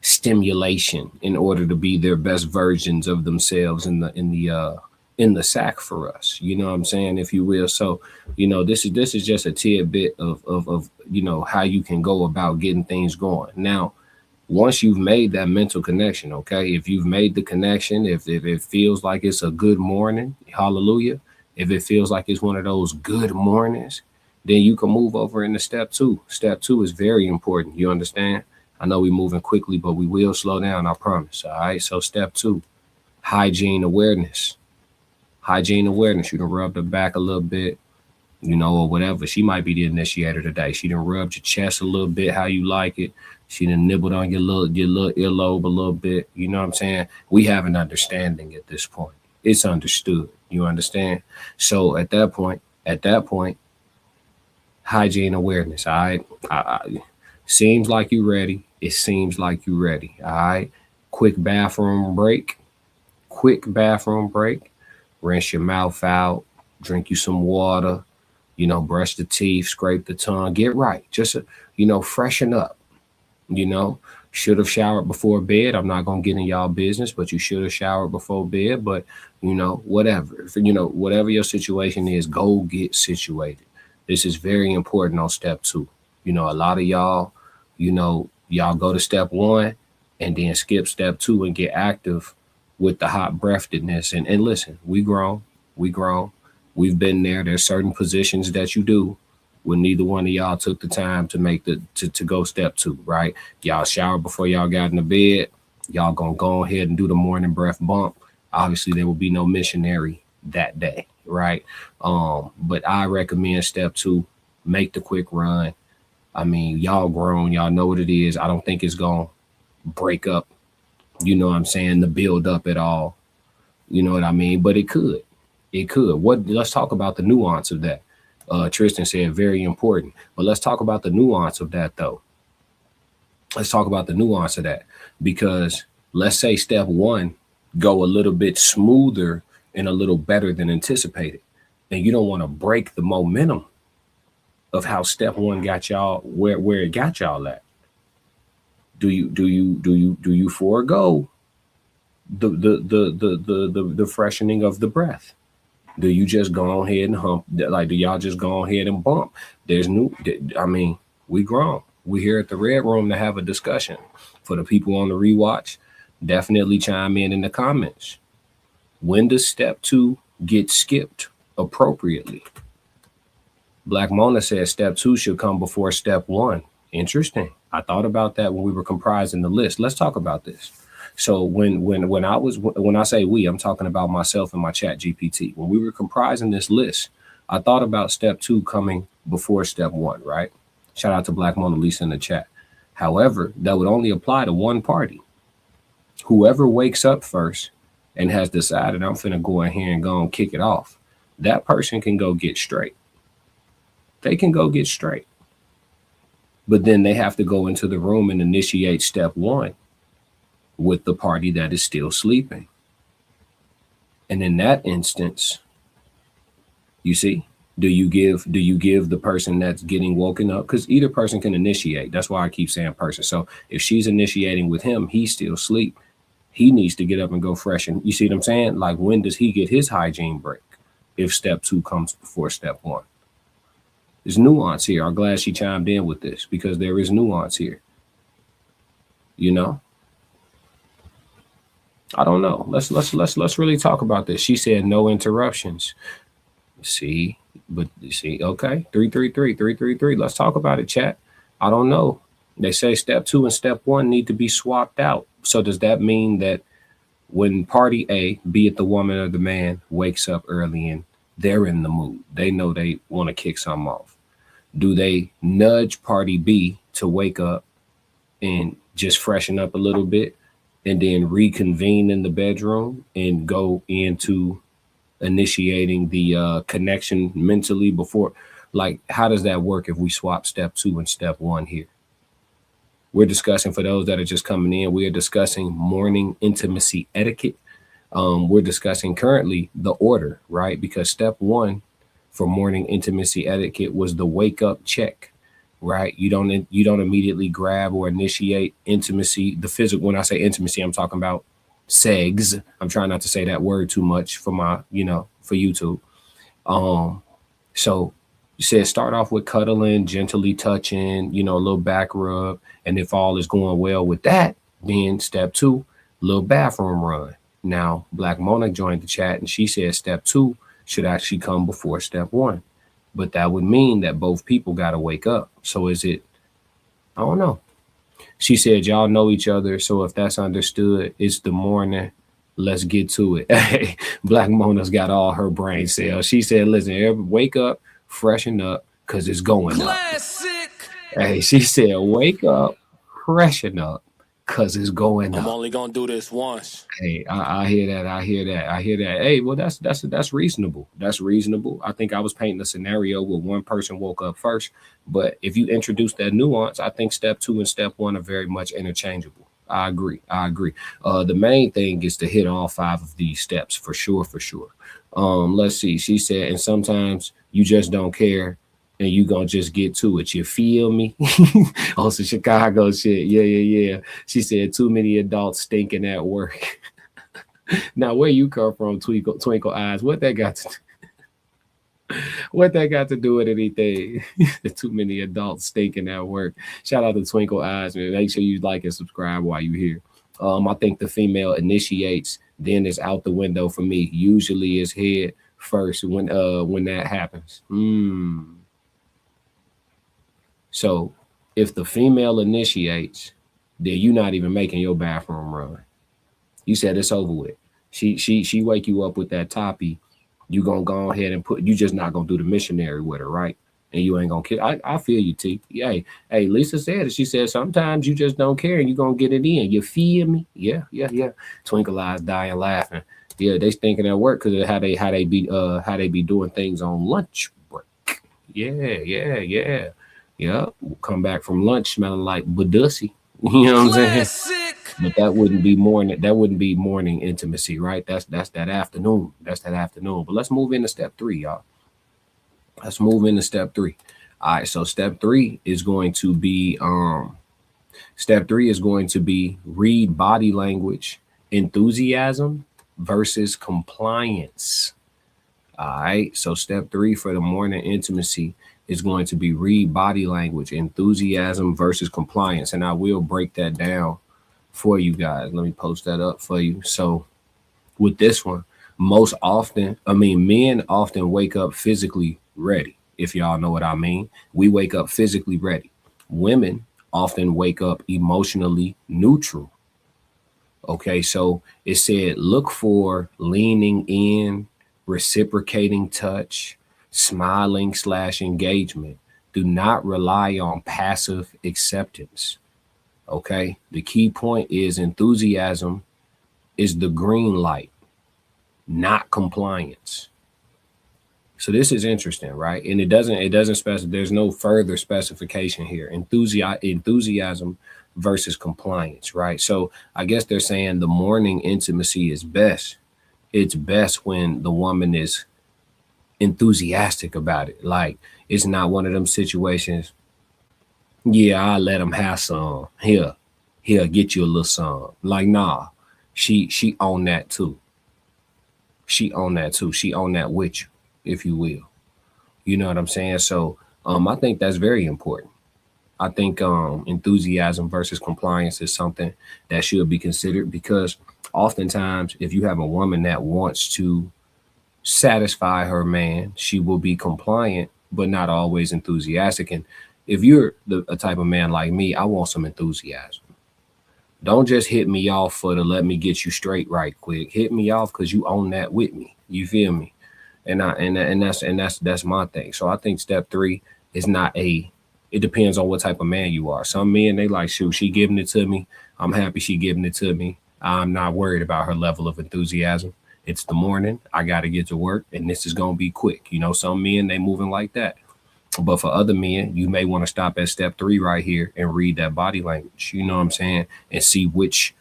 stimulation in order to be their best versions of themselves in the sack for us, you know what I'm saying, if you will. So, this is just a tidbit of how you can go about getting things going. Now, once you've made that mental connection, okay, if you've made the connection, if it feels like it's a good morning, hallelujah. If it feels like it's one of those good mornings, then you can move over into step 2. Step 2 is very important. You understand? I know we're moving quickly, but we will slow down, I promise. All right. So step 2, hygiene awareness. Hygiene awareness. You can rub the back a little bit, you know, or whatever. She might be the initiator today. She done rubbed your chest a little bit, how you like it. She done nibbled on your little earlobe a little bit. You know what I'm saying? We have an understanding at this point. It's understood. You understand? So at that point, hygiene awareness. All right. Seems like you ready. It seems like you ready. All right. Quick bathroom break. Rinse your mouth out. Drink you some water. You know, brush the teeth, scrape the tongue, get right. Just, you know, freshen up. You know, should have showered before bed. I'm not going to get in y'all business, but you should have showered before bed. But, you know, whatever, you know, whatever your situation is, go get situated. This is very important on step 2. You know, a lot of y'all, you know, y'all go to step 1 and then skip step 2 and get active with the hot breathedness. And listen, we grown. We've been there. There's certain positions that you do when neither one of y'all took the time to make to go step 2, right? Y'all shower before y'all got in the bed. Y'all gonna go ahead and do the morning breath bump. Obviously, there will be no missionary that day, right? But I recommend step 2, make the quick run. I mean, y'all grown, y'all know what it is. I don't think it's gonna break up, you know what I'm saying, the build up at all. You know what I mean? But it could. Let's talk about the nuance of that. Tristan said very important, but let's talk about the nuance of that though. Let's talk about the nuance of that, because let's say step 1 go a little bit smoother and a little better than anticipated. And you don't want to break the momentum of how step 1 got y'all where it got y'all at. Do you forego the freshening of the breath? Do you just go ahead and hump? Like, do y'all just go ahead and bump? We grown. We're here at the Red Room to have a discussion. For the people on the rewatch, definitely chime in the comments. When does step 2 get skipped appropriately? Black Mona says step 2 should come before step 1. Interesting. I thought about that when we were comprising the list. Let's talk about this. So when I say we, I'm talking about myself and my chat GPT. When we were comprising this list, I thought about step 2 coming before step 1, right? Shout out to Black Mona Lisa in the chat. However, that would only apply to one party. Whoever wakes up first and has decided I'm finna go in here and go and kick it off, that person can go get straight. They can go get straight. But then they have to go into the room and initiate step 1 with the party that is still sleeping. And in that instance, you see, do you give the person that's getting woken up? Because either person can initiate. That's why I keep saying person. So if she's initiating with him, he's still asleep. He needs to get up and go freshen. You see what I'm saying? Like, when does he get his hygiene break? If step 2 comes before step 1. There's nuance here. I'm glad she chimed in with this, because there is nuance here. You know? I don't know. Let's really talk about this. She said no interruptions. See, okay. 333. Let's talk about it, chat. I don't know. They say step 2 and step 1 need to be swapped out. So does that mean that when party A, be it the woman or the man, wakes up early and they're in the mood, they know they want to kick something off, do they nudge party B to wake up and just freshen up a little bit and then reconvene in the bedroom and go into initiating the connection mentally before? Like, how does that work if we swap step 2 and step 1 here? We're discussing, for those that are just coming in, we are discussing morning intimacy etiquette. We're discussing currently the order, right? Because step 1 for morning intimacy etiquette was the wake up check, right? You don't immediately grab or initiate intimacy. The physical, when I say intimacy, I'm talking about segs. I'm trying not to say that word too much for for YouTube. So you said start off with cuddling, gently touching, a little back rub. And if all is going well with that, then step 2, little bathroom run. Now, Black Mona joined the chat and she said step 2 should actually come before step 1. But that would mean that both people got to wake up. So is it, I don't know. She said, y'all know each other. So if that's understood, it's the morning. Let's get to it. Black Mona's got all her brain cells. She said, listen, wake up, freshen up, because it's going up. Hey, she said, wake up, freshen up, because it's going up. I'm only going to do this once. Hey, I hear that. I hear that. Hey, well, that's reasonable. That's reasonable. I think I was painting a scenario where one person woke up first. But if you introduce that nuance, I think step 2 and step 1 are very much interchangeable. I agree. The main thing is to hit all 5 of these steps for sure. Let's see. She said, and sometimes you just don't care and you gonna just get to it. You feel me? Also Chicago shit. Yeah. She said too many adults stinking at work. Now, where you come from, Twinkle Eyes? What that got to do with anything? Too many adults stinking at work. Shout out to Twinkle Eyes, man. Make sure you like and subscribe while you're here. I think the female initiates, then it's out the window for me. Usually it's head first when that happens. So if the female initiates, then you're not even making your bathroom run. You said it's over with. She wake you up with that toppy. You gonna go ahead and you just not gonna do the missionary with her, right? And you ain't gonna care. I feel you, T. Hey, Lisa said it. She said sometimes you just don't care and you gonna get it in. You feel me? Yeah. Twinkle Eyes dying laughing. Yeah, they thinking at work because of how they be doing things on lunch break. Yeah. We'll come back from lunch smelling like Badussy. You know what I'm saying? But that wouldn't be morning intimacy, right? That's that afternoon. But let's move into step 3, y'all. Let's move into step 3. All right, so step 3 is going to be read body language, enthusiasm versus compliance. All right, so step 3 for the morning intimacy is going to be read body language, enthusiasm versus compliance. And I will break that down for you guys. Let me post that up for you. So with this one, men often wake up physically ready. If y'all know what I mean, we wake up physically ready. Women often wake up emotionally neutral. Okay, so it said, look for leaning in, reciprocating touch, smiling / engagement. Do not rely on passive acceptance. Okay, the key point is enthusiasm is the green light, not compliance. So this is interesting, right? And it doesn't specify, there's no further specification here. Enthusiasm versus compliance, right? So I guess they're saying the morning intimacy is best. It's best when the woman is enthusiastic about it. Like, it's not one of them situations, yeah, I'll let them have some. Here, get you a little some. Like, nah, she own that too. She own that with you, if you will. You know what I'm saying? So I think that's very important. I think enthusiasm versus compliance is something that should be considered, because oftentimes if you have a woman that wants to satisfy her man, she will be compliant, but not always enthusiastic. And if you're a type of man like me, I want some enthusiasm. Don't just hit me off for to let me get you straight right quick. Hit me off because you own that with me. You feel me? And that's my thing. So I think step 3 is it depends on what type of man you are. Some men, they like, shoot, she giving it to me. I'm happy she giving it to me. I'm not worried about her level of enthusiasm. It's the morning. I got to get to work and this is going to be quick. You know, some men, they moving like that. But for other men, you may want to stop at step 3 right here and read that body language. You know what I'm saying? And see which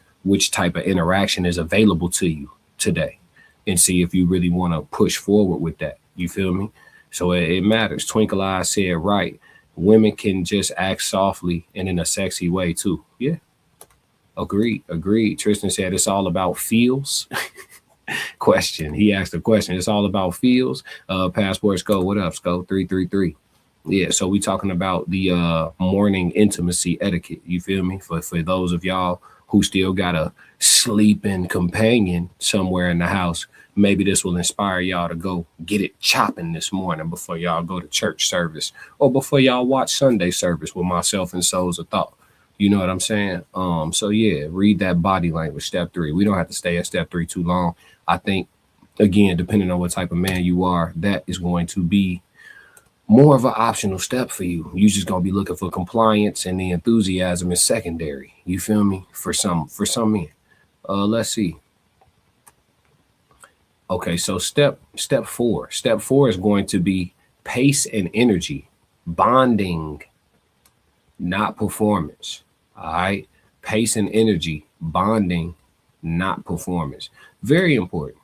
type of interaction is available to you today, and see if you really want to push forward with that. You feel me? So it matters. Twinkle Eyes said, right. Women can just act softly and in a sexy way too. Yeah. Agreed. Tristan said it's all about feels. Question. He asked a question. It's all about feels. Passport Sco, what up, Sco? 333. Yeah, so we talking about the morning intimacy etiquette. You feel me? For those of y'all who still got a sleeping companion somewhere in the house, maybe this will inspire y'all to go get it chopping this morning before y'all go to church service or before y'all watch Sunday service with myself and Souls of Thought. You know what I'm saying? So yeah, read that body language, step 3. We don't have to stay at step 3 too long. I think, again, depending on what type of man you are, that is going to be more of an optional step for you. You just gonna be looking for compliance, and the enthusiasm is secondary. You feel me? For some men. Let's see. Okay, so step four. Step four is going to be pace and energy, bonding, not performance. All right, pace and energy, bonding, not performance. Very important.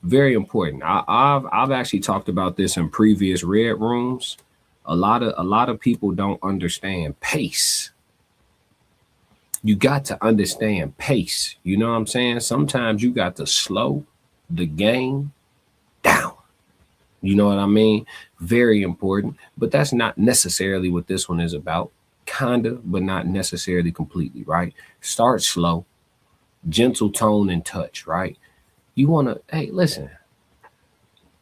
Very important. I've actually talked about this in previous red rooms. A lot of people don't understand pace. You got to understand pace. You know what I'm saying? Sometimes you got to slow the game down. You know what I mean? Very important. But that's not necessarily what this one is about. Kinda, but not necessarily completely, right? Start slow, gentle tone and touch, right? You want to, hey, listen,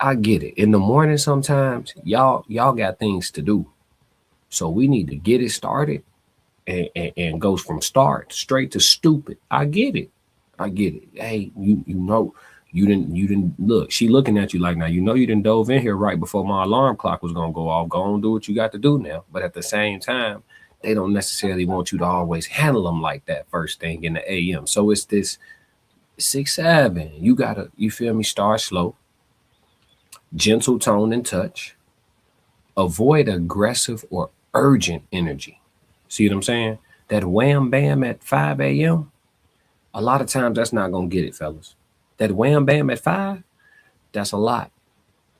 I get it. In the morning, sometimes y'all got things to do. So we need to get it started and goes from start straight to stupid. I get it. Hey, you know, you didn't look. She looking at you like, now, you know, you didn't dove in here right before my alarm clock was going to go off. Go and do what you got to do now. But at the same time, they don't necessarily want you to always handle them like that first thing in the AM. So it's this 6, 7. You gotta, you feel me? Start slow, gentle tone and touch. Avoid aggressive or urgent energy. See what I'm saying? That wham bam at 5 a.m. A lot of times that's not gonna get it, fellas. That wham bam at 5, that's a lot.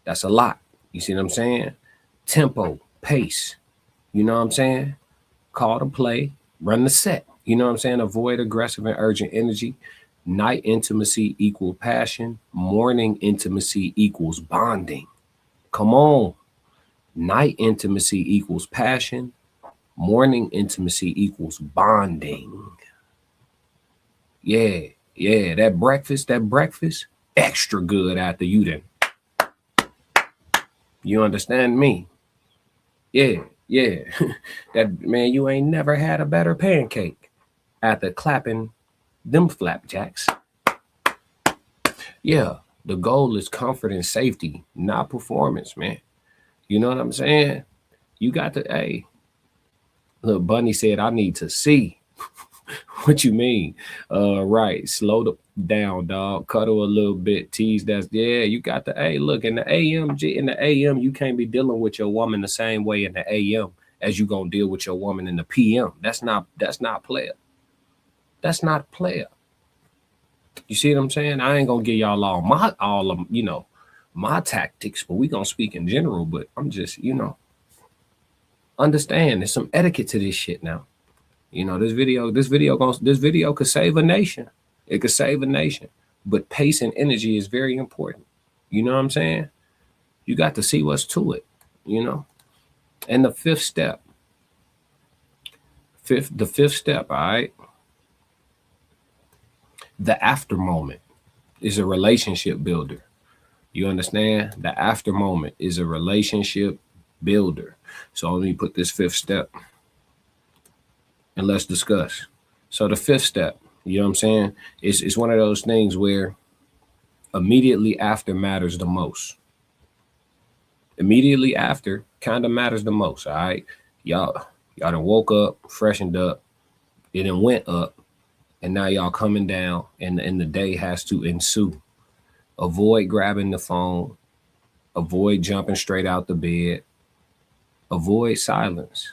That's a lot. You see what I'm saying? Tempo, pace. You know what I'm saying? Call to play, run the set. You know what I'm saying? Avoid aggressive and urgent energy. Night intimacy equals passion. Morning intimacy equals bonding. Come on. Night intimacy equals passion. Morning intimacy equals bonding. Yeah. That breakfast, extra good after you then. You understand me? Yeah. That, man, you ain't never had a better pancake after clapping them flapjacks. Yeah, the goal is comfort and safety, not performance, man. You know what I'm saying? You got to, hey, look, Bunny said, I need to see. What you mean? Right, slow down, dog. Cuddle a little bit, tease. That's, yeah, you got to, hey, look, in the AM, you can't be dealing with your woman the same way in the AM as you gonna deal with your woman in the PM. That's not player. That's not player. You see what I'm saying? I ain't gonna give y'all all of you know, my tactics, but we gonna speak in general. But I'm just, you know, understand there's some etiquette to this shit now. You know, this video could save a nation. It could save a nation. But pace and energy is very important. You know what I'm saying? You got to see what's to it, you know? And the fifth step, all right? The after moment is a relationship builder. You understand? The after moment is a relationship builder. So let me put this fifth step and let's discuss. So the fifth step, you know what I'm saying? It's one of those things where immediately after matters the most. Immediately after kind of matters the most, all right? Y'all done woke up, freshened up, it done went up, and now y'all coming down, and the day has to ensue. Avoid grabbing the phone. Avoid jumping straight out the bed. Avoid silence.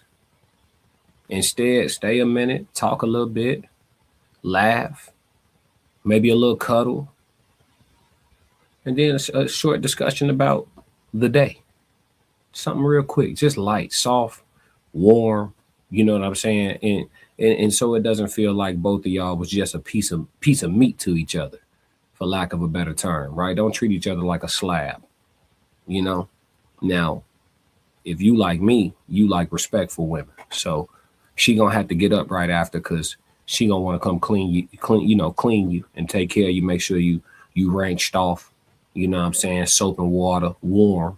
Instead, stay a minute, talk a little bit, laugh, maybe a little cuddle, and then a short discussion about the day. Something real quick, just light, soft, warm, you know what I'm saying? And so it doesn't feel like both of y'all was just a piece of meat to each other, for lack of a better term, right? Don't treat each other like a slab, you know? Now, if you like me, you like respectful women. So she gonna have to get up right after, because she gonna want to come clean you and take care of you, make sure you wrenched off, you know what I'm saying, soap and water, warm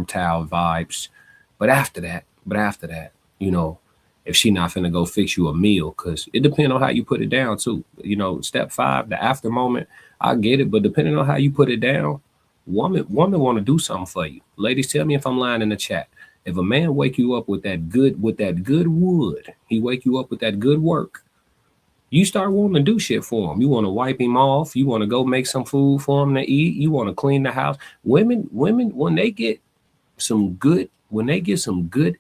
towel vibes. But after that, you know, if she not finna go fix you a meal, because it depends on how you put it down too. You know, step 5, the after moment, I get it, but depending on how you put it down, woman want to do something for you. Ladies, tell me if I'm lying in the chat. If a man wake you up with that good wood, he wake you up with that good work, you start wanting to do shit for him. You want to wipe him off. You want to go make some food for him to eat. You want to clean the house. Women, when they get some good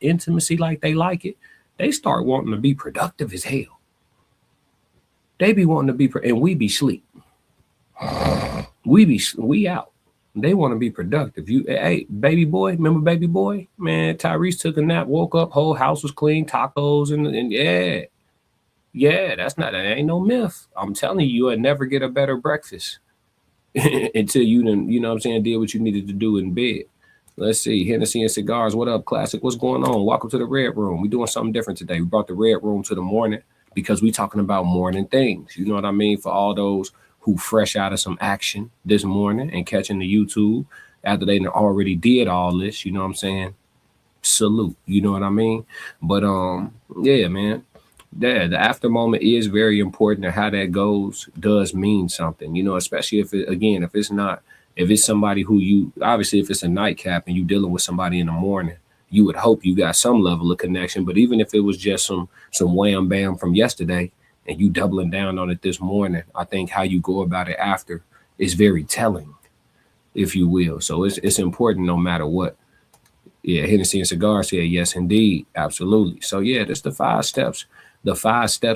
intimacy like they like it, they start wanting to be productive as hell. They be wanting to be, and we be sleep. We out. They want to be productive. Hey, baby boy, remember baby boy? Man, Tyrese took a nap, woke up, whole house was clean, tacos, and yeah, that ain't no myth. I'm telling you, you'll never get a better breakfast until you done, you know what I'm saying, did what you needed to do in bed. Let's see, Hennessy and Cigars, what up, Classic? What's going on? Welcome to the Red Room. We're doing something different today. We brought the Red Room to the morning because we talking about morning things. You know what I mean? For all those who fresh out of some action this morning and catching the YouTube after they already did all this, you know what I'm saying? Salute, you know what I mean? But yeah, man. Yeah, the after moment is very important, and how that goes does mean something, you know, especially if it's somebody who you, obviously if it's a nightcap and you dealing with somebody in the morning, you would hope you got some level of connection. But even if it was just some wham bam from yesterday and you doubling down on it this morning, I think how you go about it after is very telling, if you will. So it's important no matter what. Yeah, Hennessy and Cigars said, yes, indeed. Absolutely. So yeah, that's the 5 steps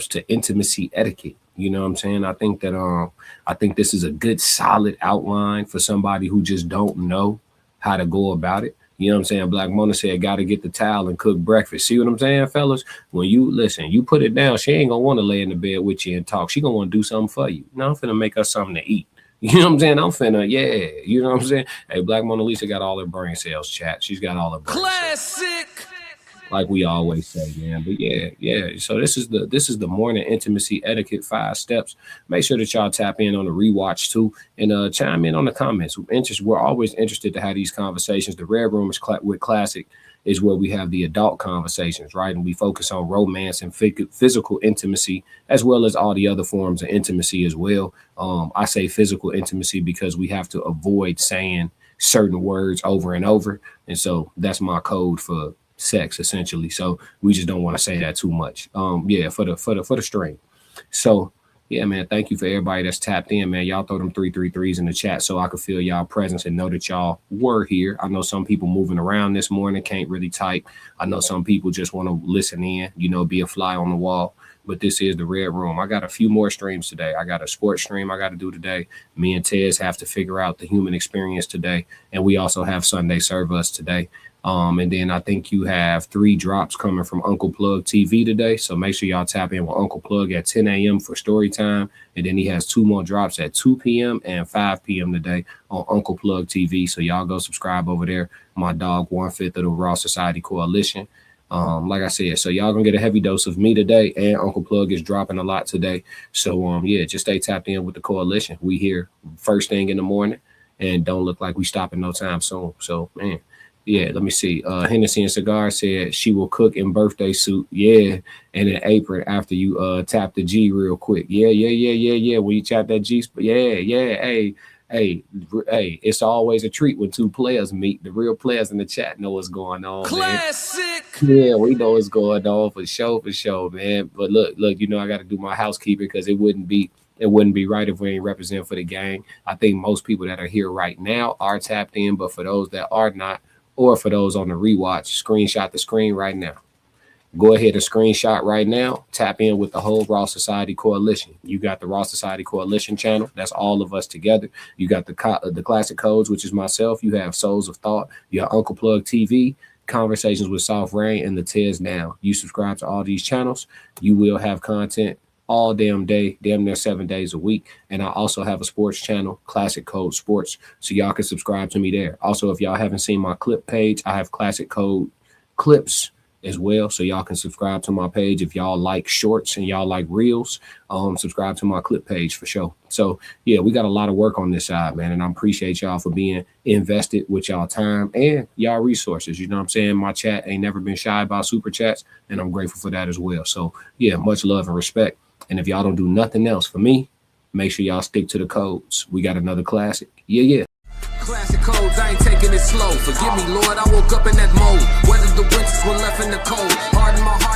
to intimacy etiquette. You know what I'm saying? I think this is a good solid outline for somebody who just don't know how to go about it. You know what I'm saying? Black Mona said, got to get the towel and cook breakfast. See what I'm saying, fellas? When you listen, you put it down, she ain't going to want to lay in the bed with you and talk. She going to want to do something for you. Now I'm finna make her something to eat. You know what I'm saying? I'm finna, yeah. You know what I'm saying? Hey, Black Mona Lisa got all her brain cells, chat. She's got all her brain cells. Like we always say, man. But yeah. So this is the morning intimacy etiquette 5 steps. Make sure that y'all tap in on the rewatch too, and chime in on the comments. We're always interested to have these conversations. The Red Room is with Classic is where we have the adult conversations, right? And we focus on romance and physical intimacy, as well as all the other forms of intimacy as well. I say physical intimacy because we have to avoid saying certain words over and over, and so that's my code for sex, essentially. So we just don't want to say that too much. Yeah, for the stream. So yeah, man, thank you for everybody that's tapped in, man. Y'all throw them 333s in the chat so I could feel y'all presence and know that y'all were here. I know some people moving around this morning can't really type. I know some people just want to listen in, you know, be a fly on the wall. But this is the Red Room. I got a few more streams today. I got a sports stream I got to do today. Me and Tez have to figure out the human experience today. And we also have Sunday Serve Us today. And then I think you have 3 drops coming from Uncle Plug TV today. So make sure y'all tap in with Uncle Plug at 10 a.m. for story time. And then he has 2 more drops at 2 p.m. and 5 p.m. today on Uncle Plug TV. So y'all go subscribe over there. My dog, 1/5 of the Raw Society Coalition. Like I said, so y'all gonna get a heavy dose of me today, and Uncle Plug is dropping a lot today. So yeah, just stay tapped in with the coalition. We here first thing in the morning, and don't look like we stopping no time soon. So man. Yeah, let me see. Hennessy and Cigar said she will cook in birthday suit. Yeah, and an apron after you tap the G real quick. Yeah. When you tap that G, yeah. Hey, it's always a treat when 2 players meet. The real players in the chat know what's going on. Classic. Man. Yeah, we know what's going on for sure, man. But look, you know I got to do my housekeeping because it wouldn't be right if we ain't represent for the gang. I think most people that are here right now are tapped in, but for those that are not, or for those on the rewatch, screenshot the screen right now. Go ahead and screenshot right now. Tap in with the whole Raw Society Coalition. You got the Raw Society Coalition channel. That's all of us together. You got the Classic Codes, which is myself. You have Souls of Thought. You have Uncle Plug TV, Conversations with Soft Rain, and the Tez Now. You subscribe to all these channels. You will have content all damn day, damn near 7 days a week. And I also have a sports channel, Classic Code Sports, so y'all can subscribe to me there. Also, if y'all haven't seen my clip page, I have Classic Code Clips as well, so y'all can subscribe to my page. If y'all like shorts and y'all like reels, subscribe to my clip page for sure. So yeah, we got a lot of work on this side, man, and I appreciate y'all for being invested with y'all time and y'all resources. You know what I'm saying? My chat ain't never been shy about super chats, and I'm grateful for that as well. So yeah, much love and respect. And if y'all don't do nothing else for me, make sure y'all stick to the codes. We got another classic. Yeah. Classic codes, I ain't taking it slow. Forgive me, Lord, I woke up in that mode. Weathered the winters when left in the cold. Hardened my heart.